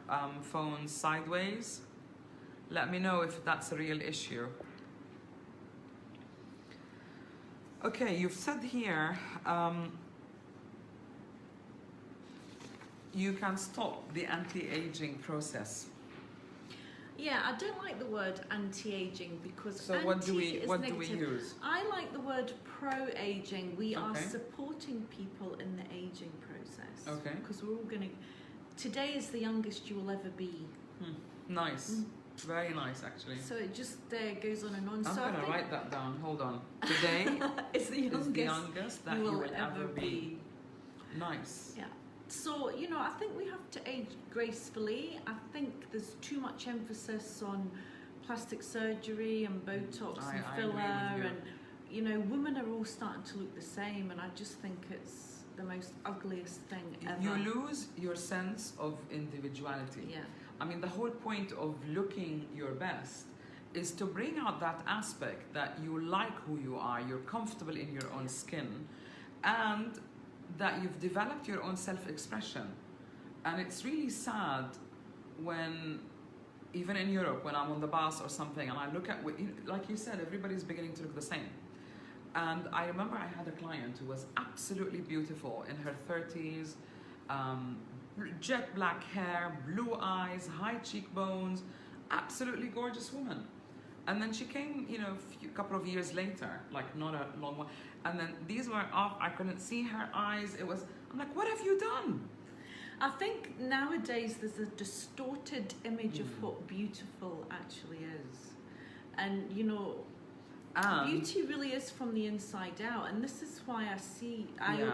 phone sideways? Let me know if that's a real issue. Okay, you've said here you can stop the anti-aging process. Yeah, I don't like the word anti-aging because so what do we use? I like the word pro-aging. We are supporting people in the aging process. Okay. Because we're all going to... Today is the youngest you will ever be. Nice. Very nice, actually. So it just goes on and on. I'm going to write that down. Hold on. Today is the youngest that you will ever be. Nice. Yeah. So, I think we have to age gracefully. I think there's too much emphasis on plastic surgery and Botox and filler, and women are all starting to look the same, and I just think it's the most ugliest thing ever. You lose your sense of individuality. Yeah. I mean, the whole point of looking your best is to bring out that aspect that you like who you are, you're comfortable in your own skin, and that you've developed your own self-expression. And it's really sad when, even in Europe, when I'm on the bus or something and I look at, like you said, everybody's beginning to look the same. And I remember I had a client who was absolutely beautiful in her 30s, jet black hair, blue eyes, high cheekbones, absolutely gorgeous woman. And then she came, you know, a couple of years later, like not a long one. And then these were off, I couldn't see her eyes. It was, I'm like, what have you done? I think nowadays there's a distorted image of what beautiful actually is. And, you know, beauty really is from the inside out. And this is why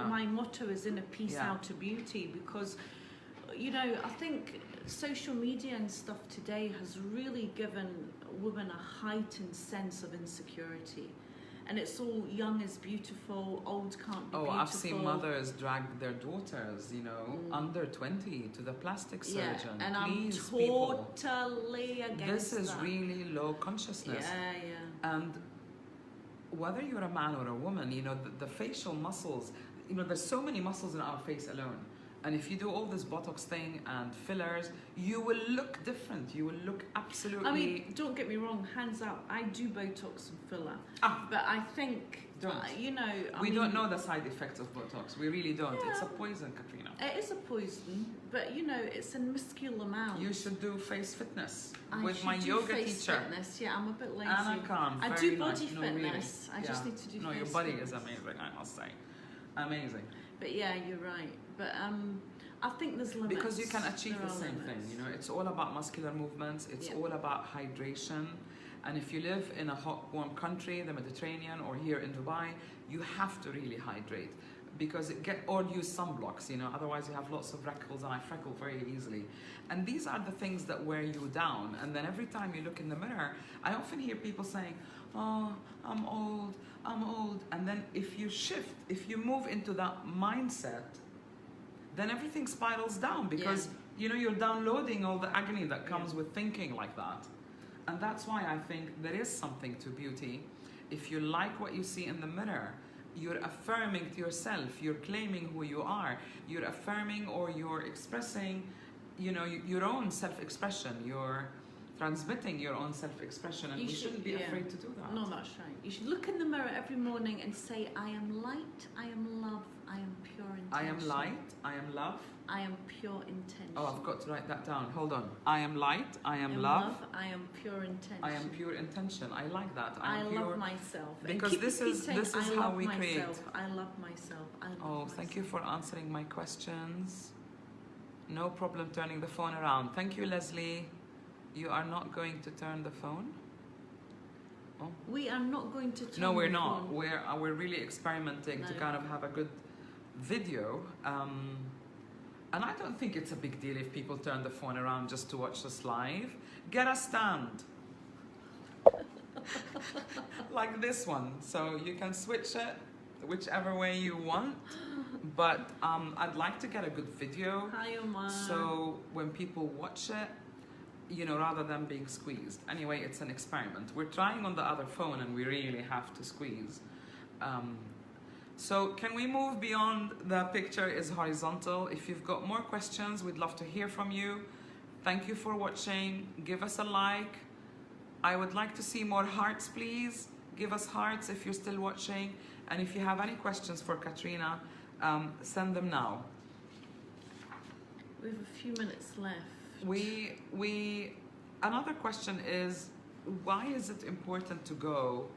my motto is inner peace, outer beauty, because, you know, I think social media and stuff today has really given women a heightened sense of insecurity. And it's all young is beautiful, old can't be beautiful. I've seen mothers drag their daughters, you know, under 20 to the plastic surgeon. And Please, I'm totally against this is that. really low consciousness. Yeah. And whether you're a man or a woman, you know, the facial muscles, you know, there's so many muscles in our face alone. And if you do all this Botox thing and fillers, you will look different. You will look absolutely... I mean, don't get me wrong, hands up, I do Botox and filler. But I think, you know... We don't know the side effects of Botox. We really don't. Yeah. It's a poison, Katrina. It is a poison, but, you know, it's a minuscule amount. You should do face fitness with my yoga face teacher. Fitness. Yeah, I'm a bit lazy. And I can't. I do body fitness. Really. I just need to do face No, your body fitness. is amazing, I must say. Amazing. But yeah, you're right. But I think there's limits. Because you can achieve the same thing, you know. It's all about muscular movements. It's all about hydration. And if you live in a hot, warm country, the Mediterranean, or here in Dubai, you have to really hydrate. Because or use sunblocks, you know. Otherwise, you have lots of freckles, and I freckle very easily. And these are the things that wear you down. And then every time you look in the mirror, I often hear people saying, "Oh, I'm old, I'm old." And then if you shift, if you move into that mindset, then everything spirals down because you know you're downloading all the agony that comes with thinking like that. And that's why I think there is something to beauty. If you like what you see in the mirror, you're affirming to yourself, you're claiming who you are, you're affirming or you're expressing, you know, your own self-expression, you're transmitting your own self-expression, and we shouldn't be afraid to do that. No, that's right. You should look in the mirror every morning and say, I am light, I am love, I am pure intention. I am light, I am love. I am pure intention. Oh, I've got to write that down. Hold on. I am light, I am love. I am pure intention. I am pure intention. I like that. I love myself. Because this is how we create. I love myself. I love myself. Thank you for answering my questions. No problem turning the phone around. Thank you, Leslie. You are not going to turn the phone? Oh. We are not going to turn No, we're the not. phone. We're really experimenting to kind of have a good video. And I don't think it's a big deal if people turn the phone around just to watch us live. Get a stand. Like this one. So you can switch it whichever way you want. But I'd like to get a good video. Hi, Omar. So when people watch it, you know, rather than being squeezed. Anyway, it's an experiment. We're trying on the other phone and we really have to squeeze. So can we move beyond the picture is horizontal? If you've got more questions, we'd love to hear from you. Thank you for watching. Give us a like. I would like to see more hearts, please. Give us hearts if you're still watching. And if you have any questions for Katrina, send them now. We have a few minutes left. Another question is, why is it important to go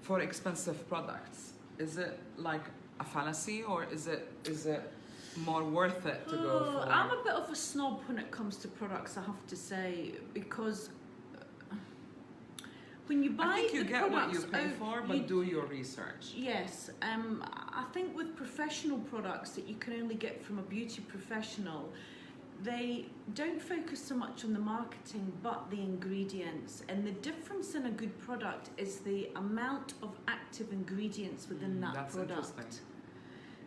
for expensive products? Is it like a fallacy, or is it more worth it to go for? I'm a bit of a snob when it comes to products, I have to say, because when you buy I think you get products, what you pay for, but do your research. Yes, I think with professional products that you can only get from a beauty professional, they don't focus so much on the marketing but the ingredients, and the difference in a good product is the amount of active ingredients within that product,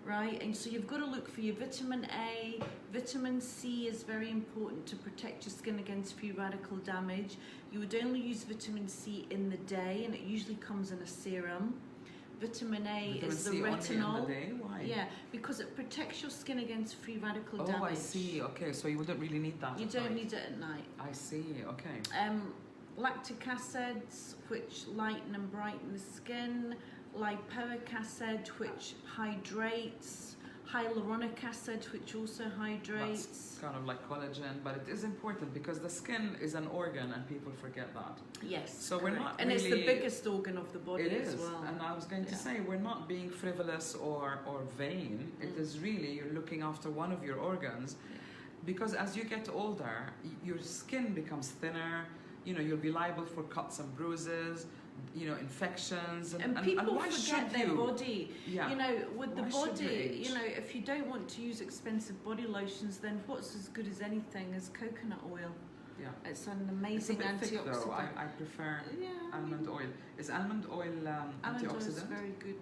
right? And so you've got to look for your vitamin A. Vitamin C is very important to protect your skin against free radical damage. You would only use vitamin C in the day, and it usually comes in a serum. vitamin A Vitamin is the C only in retinol. the day? Why? Yeah, because it protects your skin against free radical damage. Oh, I see. Okay, so you wouldn't really need that. You at don't night. need it at night. I see. Okay. Lactic acids, which lighten and brighten the skin. Lipoic acid, which hydrates. Hyaluronic acid, which also hydrates. That's kind of like collagen, but it is important because the skin is an organ and people forget that. Yes. So correct. we're not and really, it's the biggest organ of the body it is, as well. and I was going to say we're not being frivolous or vain. It is really you're looking after one of your organs, because as you get older, your skin becomes thinner. You know, you'll be liable for cuts and bruises, you know, infections, and people why forget should their you? body. Yeah. You know, with the Why should you body, age? you know, if you don't want to use expensive body lotions, then what's as good as anything is coconut oil. Yeah. It's an It's a amazing bit thick, antioxidant. though. I prefer Yeah, almond oil. Is almond oil almond oil is antioxidant? very good.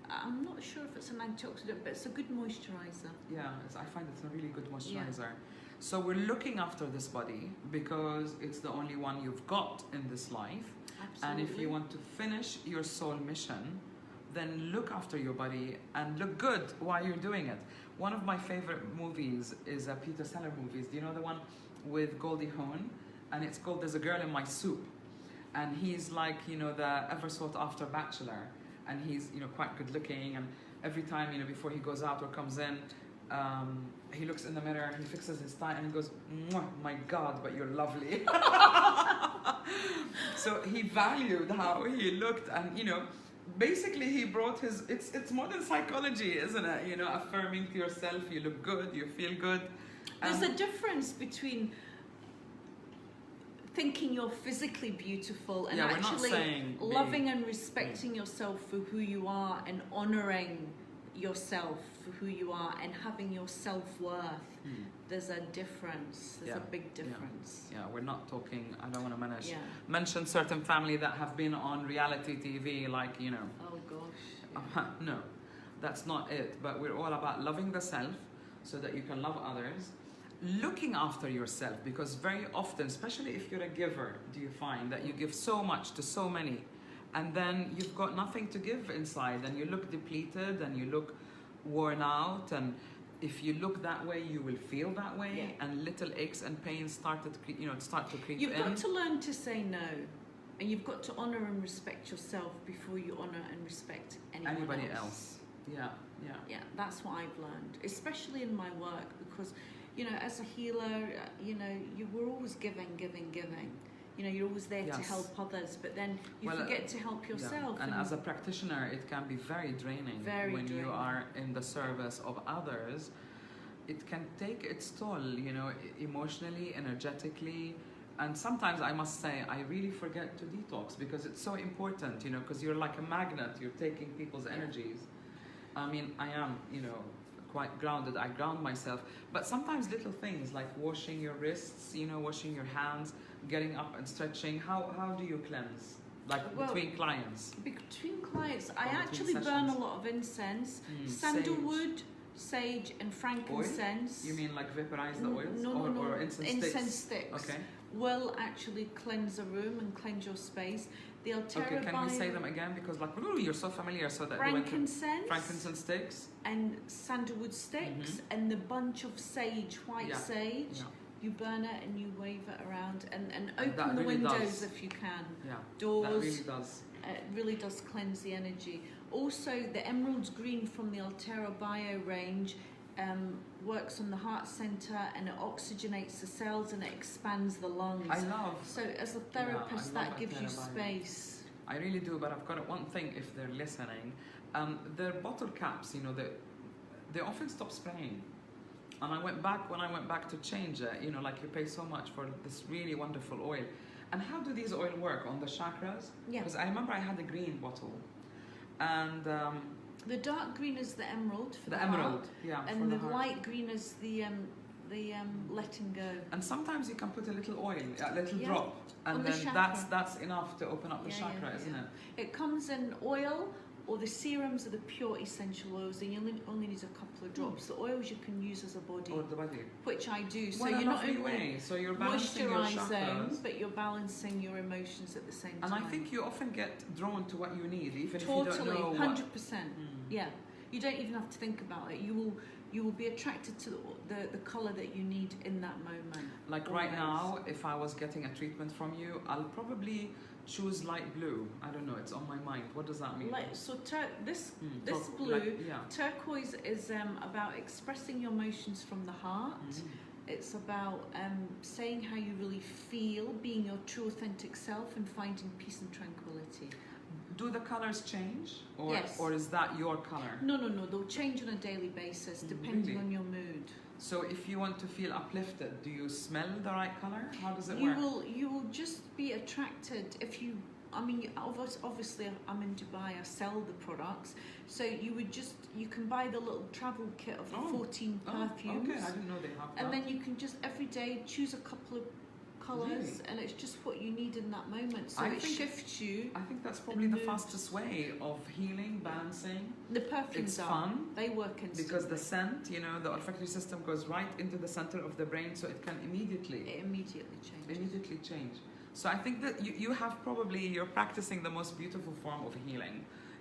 I'm not sure if it's an antioxidant, but it's a good moisturizer. Yeah, I find it's a really good moisturizer. So we're looking after this body because it's the only one you've got in this life. Absolutely. And if you want to finish your soul mission, then look after your body and look good while you're doing it. One of my favorite movies is Peter Sellers movies. Do you know the one with Goldie Hawn? And it's called There's a Girl in My Soup. And he's like, you know, the ever sought after bachelor. And he's, you know, quite good looking. And every time, you know, before he goes out or comes in, he looks in the mirror, he fixes his tie and he goes, "Mwah, my God, but you're lovely." So he valued how he looked, and you know, basically he brought his, it's more than psychology, isn't it? You know, affirming to yourself, you look good, you feel good. There's a difference between thinking you're physically beautiful and we're not actually saying loving and respecting yourself for who you are and honouring yourself for who you are and having your self-worth. There's a difference. There's a big difference. Yeah, we're not talking, I don't want to mention Yeah. certain family that have been on reality TV, like, you know. Oh gosh. No, that's not it. But we're all about loving the self so that you can love others. Looking after yourself, because very often, especially if you're a giver, do you find that you give so much to so many and then you've got nothing to give inside and you look depleted and you look worn out, and if you look that way you will feel that way, and little aches and pains start to creep in. You've got to learn to say no, and you've got to honour and respect yourself before you honour and respect anybody else. Yeah. That's what I've learned, especially in my work, because you know, as a healer, you know, you were always giving. You know, you're always there to help others, but then you forget to help yourself. And as a practitioner, it can be very draining when you are in the service of others. It can take its toll, you know, emotionally, energetically. And sometimes I must say, I really forget to detox because it's so important, you know, because you're like a magnet, you're taking people's energies. I mean, I am, you know, quite grounded. I ground myself. But sometimes little things like washing your wrists, you know, washing your hands, getting up and stretching. How do you cleanse? Like between clients? Between clients, I actually burn a lot of incense, sandalwood, sage and frankincense. Oil? You mean like vaporize the oils? No, or incense sticks? Okay. Will actually cleanse a room and cleanse your space. The Okay, can we say them again? Because like, ooh, you're so familiar, so that frankincense sticks and sandalwood sticks and the bunch of sage, white sage. Yeah. You burn it and you wave it around and open the really windows if you can. Yeah, doors. That really does. It really does cleanse the energy. Also, the emerald green from the Altera Bio range works on the heart center and it oxygenates the cells and it expands the lungs. I love. So as a therapist, that gives you space. I really do, but I've got one thing if they're listening. Their bottle caps, you know, they often stop spraying. And when I went back to change it, you know, like you pay so much for this really wonderful oil. And how do these oil work on the chakras? Yeah. Because I remember I had a green bottle. And the dark green is the emerald for the emerald, heart, and the light green is the letting go. And sometimes you can put a little oil, a little drop, and then that's enough to open up the chakra, isn't it? It comes in oil or the serums are the pure essential oils, and you only need a couple of drops. The oils you can use as a body, Or the body. which I do. So What a you're not lovely only way. So you're balancing your moisturising, chakras. but you're balancing your emotions at the same And time. I think you often get drawn to what you need, even Totally, if you don't know 100%. what. Yeah, you don't even have to think about it. You will be attracted to the colour that you need in that moment. Like right now, if I was getting a treatment from you, I'll probably choose light blue. I don't know, it's on my mind. What does that mean? So this blue, like, yeah. turquoise is about expressing your emotions from the heart. It's about saying how you really feel, being your true authentic self, and finding peace and tranquility. Do the colors change? Or, Yes. or is that your color? No. They'll change on a daily basis depending Really? on your mood. So if you want to feel uplifted, do you smell the right color? How does it You work? will just be attracted if you. I mean, obviously, I'm in Dubai. I sell the products, so you can buy the little travel kit of the 14 perfumes. Okay, I didn't know they have that. And then you can just every day choose a couple of colours, Really? and it's just what you need in that moment. So I it think shifts you. I think that's probably the mood. fastest way of healing, balancing. The perfumes It's are. fun They work instantly. because the scent, the olfactory system goes right into the center of the brain, so it can immediately It immediately changes. So I think that you have you're practicing the most beautiful form of healing.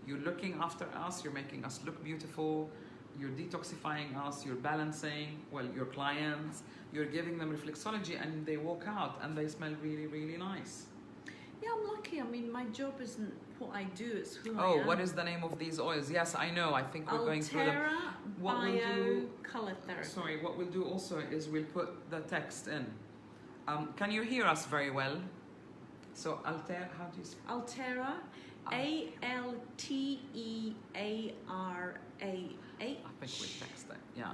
You're looking after us, you're making us look beautiful, you're detoxifying us, you're balancing, your clients, you're giving them reflexology, and they walk out and they smell really, really nice. Yeah, I'm lucky. I mean, my job isn't what I do, it's who I Oh, am. what is the name of these oils? Yes, I know. I think we're going through them. Altera What we'll Bio do- Colour Therapy. Sorry, what we'll do also is we'll put the text in. Can you hear us very well? So Altera, how do you spell? Altera, Alteara. I think we text it. Yeah.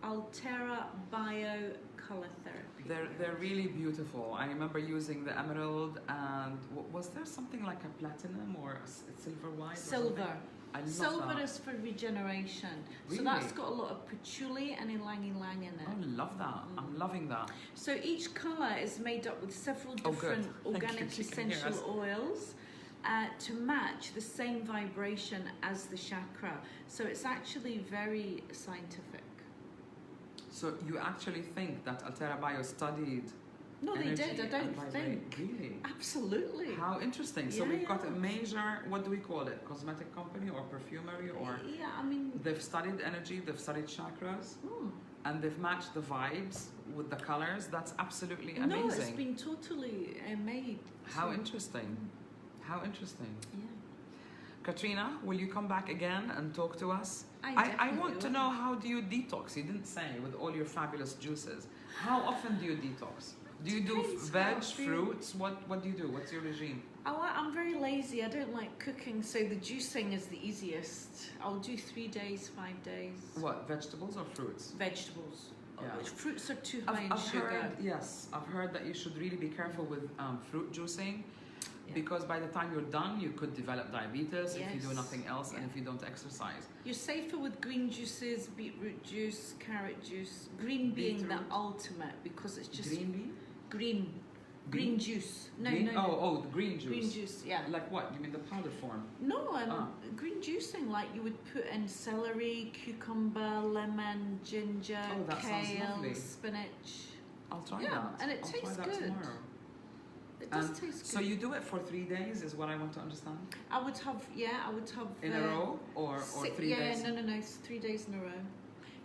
Altera Bio Colour Therapy. They're really beautiful. I remember using the emerald, and was there something like a platinum or a silver white? Silver. I love Silver that. is for regeneration. Really? So that's got a lot of patchouli and ylang-ylang in it. I love that. I'm loving that. So each colour is made up with several Oh, good. different Thank you. organic You can hear essential oils to match the same vibration as the chakra. So it's actually very scientific. So you actually think that Altera Bio studied? No, they energy did. I and don't vibration? think. Really? Absolutely. How interesting. So Yeah, we've got a yeah. major, what do we call it? Cosmetic company or perfumery or? Yeah, I mean. They've studied energy, they've studied chakras, hmm. and they've matched the vibes with the colors. That's absolutely amazing. No, it's been totally made. How So- interesting. How interesting. Yeah. Katrina, will you come back again and talk to us? I definitely want to will. know, how do you detox? You didn't say, with all your fabulous juices. How often do you detox? Do you do Depends how veg, I feel. fruits? What do you do? What's your regime? I'm very lazy. I don't like cooking, so the juicing is the easiest. I'll do 3 days, 5 days. What, vegetables or fruits? Vegetables. Yeah. Fruits are too high in sugar. I've heard that you should really be careful with fruit juicing, Yeah. because by the time you're done, you could develop diabetes if you do Yes. nothing else and Yeah. if you don't exercise. You're safer with green juices, beetroot juice, carrot juice. Green being the Beetroot. ultimate because it's just Green bean? green Bean? juice. No, Green? no. Oh, the green juice. Green juice, yeah. Like what? You mean the powder form? No, Ah. green juicing like you would put in celery, cucumber, lemon, ginger, Oh, that sounds kale, lovely. spinach. I'll try Yeah, that. and it I'll tastes try that good. tomorrow. It does And taste good. So you do it for 3 days is what I want to understand? I would have In a row or 3 days? No, it's 3 days in a row.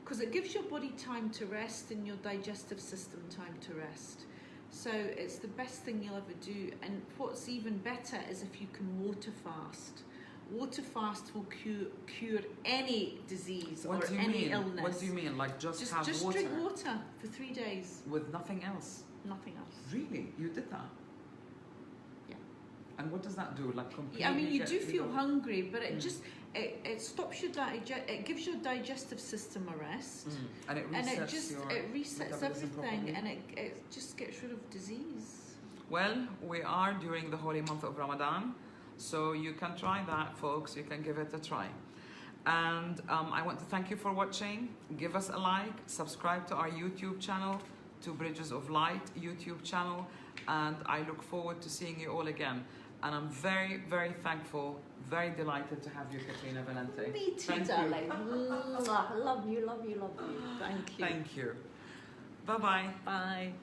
Because it gives your body time to rest and your digestive system time to rest. So it's the best thing you'll ever do. And what's even better is if you can water fast. Water fast will cure any disease What or do you any mean? illness. What do you mean? Like just have just water? drink water for 3 days. With nothing else? Nothing else. Really? You did that? Yeah. And what does that do? Like completely Yeah, I mean, you get do rid feel of- hungry, but it Mm. just it stops your it gives your digestive system a rest. And it resets And it just your it resets metabolism everything, properly. and it just gets rid of disease. Well, we are during the holy month of Ramadan, so you can try that, folks. You can give it a try. And I want to thank you for watching. Give us a like, subscribe to our YouTube channel, to Bridges of Light YouTube channel, and I look forward to seeing you all again. And I'm very, very thankful, very delighted to have you, Katrina Valente. Me too, Thank darling. you. Love you, love you, love you. Thank you. Thank you. Bye-bye. Bye.